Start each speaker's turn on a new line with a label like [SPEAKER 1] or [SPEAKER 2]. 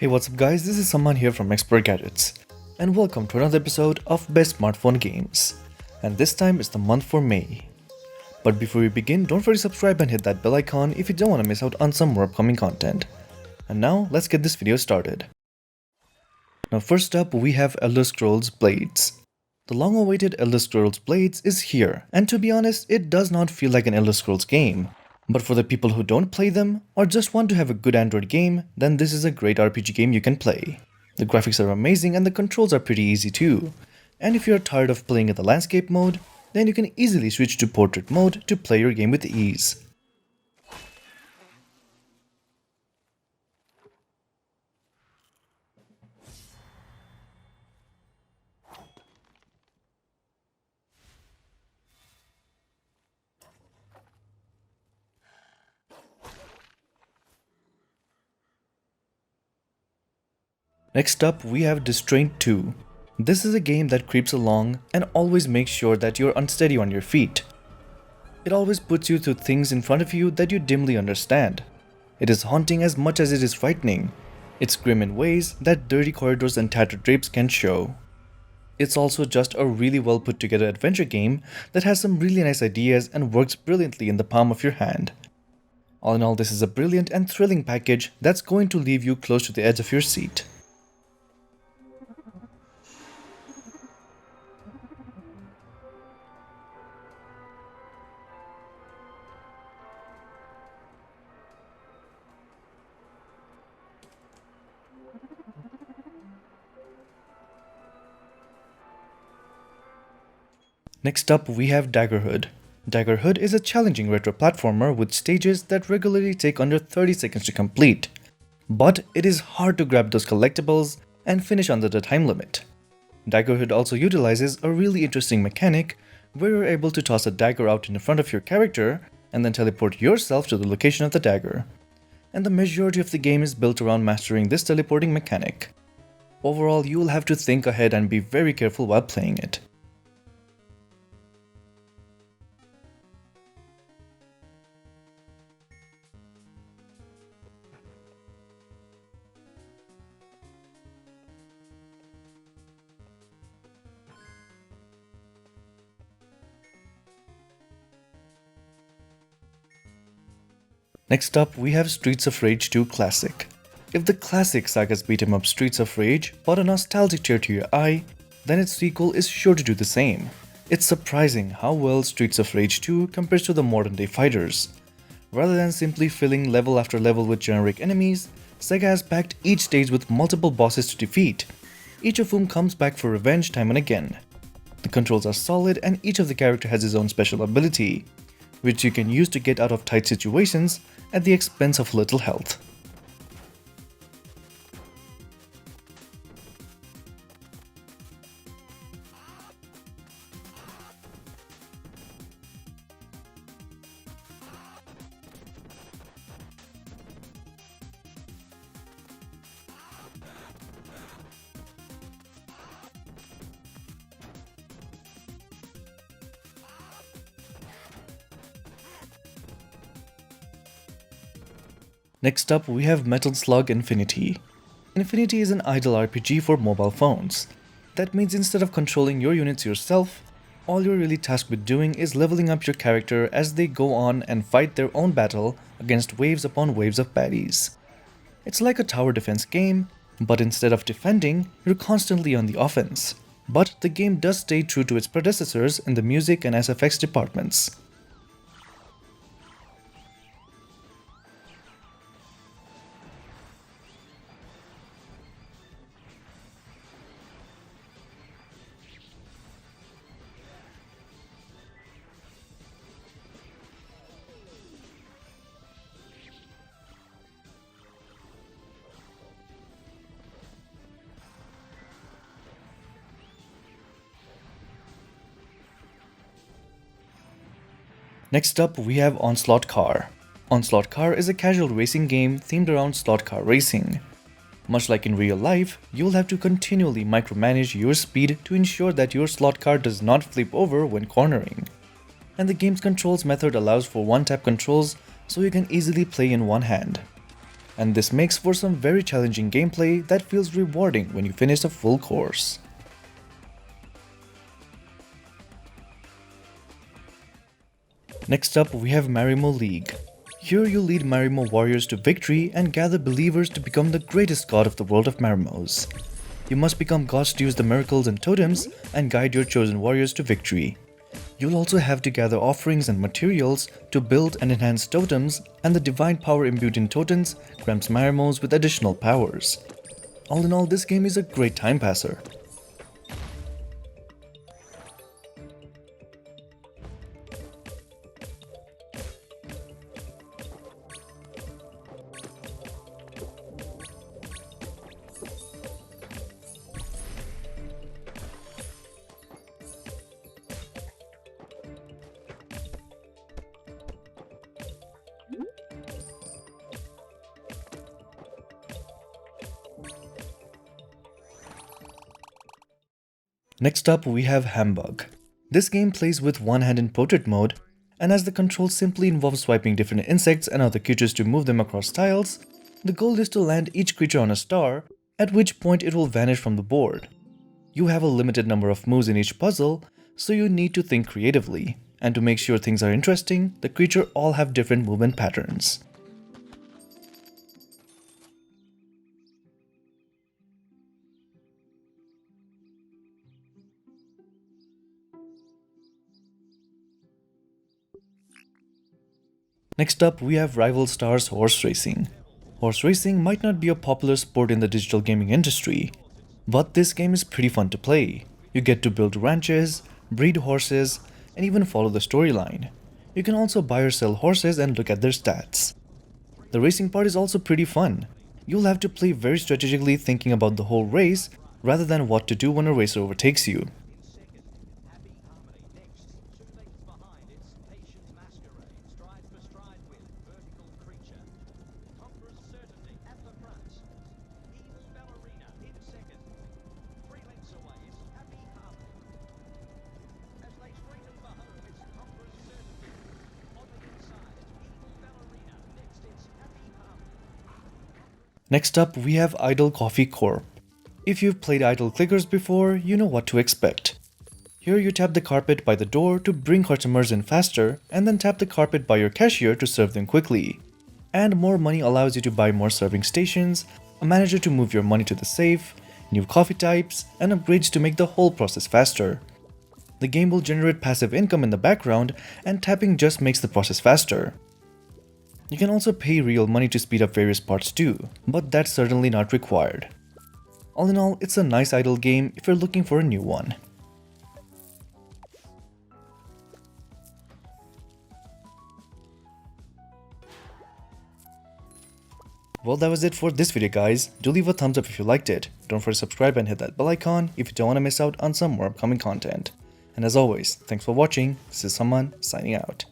[SPEAKER 1] Hey, what's up guys, this is Saman here from Expert Gadgets, and welcome to another episode of Best Smartphone Games. And this time it's the month for May. But before we begin, don't forget to subscribe and hit that bell icon if you don't want to miss out on some more upcoming content. And now, let's get this video started. Now first up, we have Elder Scrolls Blades. The long-awaited Elder Scrolls Blades is here, and to be honest, it does not feel like an Elder Scrolls game. But for the people who don't play them, or just want to have a good Android game, then this is a great RPG game you can play. The graphics are amazing and the controls are pretty easy too. And if you're tired of playing in the landscape mode, then you can easily switch to portrait mode to play your game with ease. Next up, we have Distrain 2. This is a game that creeps along and always makes sure that you're unsteady on your feet. It always puts you through things in front of you that you dimly understand. It is haunting as much as it is frightening. It's grim in ways that dirty corridors and tattered drapes can show. It's also just a really well put together adventure game that has some really nice ideas and works brilliantly in the palm of your hand. All in all, this is a brilliant and thrilling package that's going to leave you close to the edge of your seat. Next up, we have Dagger Hood. Dagger Hood is a challenging retro platformer with stages that regularly take under 30 seconds to complete. But it is hard to grab those collectibles and finish under the time limit. Dagger Hood also utilizes a really interesting mechanic where you're able to toss a dagger out in front of your character and then teleport yourself to the location of the dagger. And the majority of the game is built around mastering this teleporting mechanic. Overall, you will have to think ahead and be very careful while playing it. Next up, we have Streets of Rage 2 Classic. If the classic Saga's beat 'em up Streets of Rage brought a nostalgic tear to your eye, then its sequel is sure to do the same. It's surprising how well Streets of Rage 2 compares to the modern day fighters. Rather than simply filling level after level with generic enemies, Sega has packed each stage with multiple bosses to defeat, each of whom comes back for revenge time and again. The controls are solid and each of the character has his own special ability, which you can use to get out of tight situations at the expense of little health. Next up, we have Metal Slug Infinity. Infinity is an idle RPG for mobile phones. That means instead of controlling your units yourself, all you're really tasked with doing is leveling up your character as they go on and fight their own battle against waves upon waves of baddies. It's like a tower defense game, but instead of defending, you're constantly on the offense. But the game does stay true to its predecessors in the music and SFX departments. Next up, we have Onslaught Car. Onslaught Car is a casual racing game themed around slot car racing. Much like in real life, you'll have to continually micromanage your speed to ensure that your slot car does not flip over when cornering. And the game's controls method allows for one-tap controls so you can easily play in one hand. and this makes for some very challenging gameplay that feels rewarding when you finish a full course. Next up, we have Marimo League. Here you lead Marimo warriors to victory and gather believers to become the greatest god of the world of Marimos. You must become gods to use the miracles and totems and guide your chosen warriors to victory. You'll also have to gather offerings and materials to build and enhance totems, and the divine power imbued in totems grants Marimos with additional powers. All in all, this game is a great time passer. Next up, we have Hamburg. This game plays with one hand in portrait mode, and as the control simply involves swiping different insects and other creatures to move them across tiles, the goal is to land each creature on a star, at which point it will vanish from the board. You have a limited number of moves in each puzzle, so you need to think creatively, and to make sure things are interesting, the creatures all have different movement patterns. Next up, we have Rival Stars Horse Racing. Horse racing might not be a popular sport in the digital gaming industry, but this game is pretty fun to play. You get to build ranches, breed horses, and even follow the storyline. You can also buy or sell horses and look at their stats. The racing part is also pretty fun. You'll have to play very strategically, thinking about the whole race rather than what to do when a racer overtakes you. Next up, we have Idle Coffee Corp. If you've played Idle Clickers before, you know what to expect. Here you tap the carpet by the door to bring customers in faster, and then tap the carpet by your cashier to serve them quickly. And more money allows you to buy more serving stations, a manager to move your money to the safe, new coffee types, and upgrades to make the whole process faster. The game will generate passive income in the background, and tapping just makes the process faster. You can also pay real money to speed up various parts too, but that's certainly not required. All in all, it's a nice idle game if you're looking for a new one. Well, that was it for this video, guys. Do leave a thumbs up if you liked it. Don't forget to subscribe and hit that bell icon if you don't want to miss out on some more upcoming content. And as always, thanks for watching. This is Saman signing out.